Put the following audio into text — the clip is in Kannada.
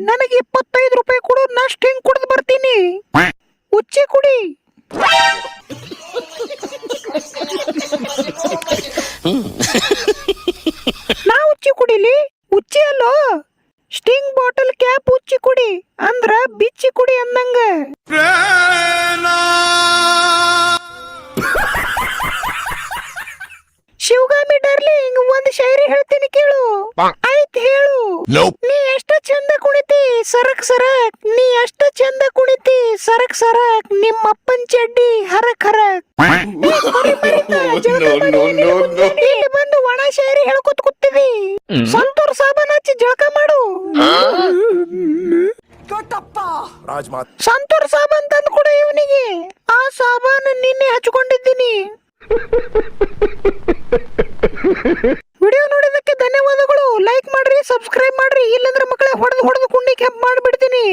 ನನಗೆ 25 ರೂಪಾಯಿ ಕೊಡು, ನಾ ಸ್ಟಿಂಗ್ ಕುಡಿದು ಬರ್ತೀನಿ. ಉಚ್ಚಿ ಕುಡಿ. ನಾ ಉಚ್ಚಿ ಕುಡಿಲಿ? ಉಚ್ಚಿ ಅಲ್ಲೋ, ಸ್ಟಿಂಗ್ ಬಾಟಲ್ ಕ್ಯಾಪ್ ಉಚ್ಚಿ ಕುಡಿ ಅಂದ್ರ ಬಿಚ್ಚಿ ಕುಡಿ ಅಂದಂಗ. ಶಿವಗಾಮಿ ಡಾರ್ಲಿಂಗ್, ಒಂದ್ ಶಾಯರಿ ಹೇಳ್ತೀನಿ ಕೇಳು. ಆಯ್ತು ಹೇಳು. ನೀ ಎಷ್ಟ ಚಂದ ಕುಣಿತಿ ಸರಕ್ ಸರಕ್, ನೀ ಎಷ್ಟ ಚಂದ ಕುಣಿತಿ ಸರಕ್ ಸರಕ್, ನಿಮ್ಮಪ್ಪನ್ ಚಡ್ಡಿ ಹರಕ್ ಹರಕ್. ಇಲ್ಲಿ ಬಂದು ಒಣ ಶಾಯರಿ ಹೇಳ್ಕೊತ ಕೂತಿದಿ. ಸಂತೂರ್ ಸಾಬನ್ ಹಚ್ಚಿ ಜಳಕ ಮಾಡು. ಸಂತೂರ್ ಸಾಬನ್ ತಂದು ಕೊಡು ಇವನಿಗೆ. ಆ ಸಾಬಾನ್ ನಿನ್ನೆ ಹಚ್ಕೊಂಡಿದ್ದೀನಿ. ವಿಡಿಯೋ ನೋಡಿದಕ್ಕೆ ಧನ್ಯವಾದಗಳು. ಲೈಕ್ ಮಾಡ್ರಿ, ಸಬ್ಸ್ಕ್ರೈಬ್ ಮಾಡ್ರಿ, ಇಲ್ಲಂದ್ರೆ ಮಕ್ಕಳೇ ಹೊಡೆದು ಕುಂಡಿ ಕೆಂಪ್ ಮಾಡ್ಬಿಡ್ತೀನಿ.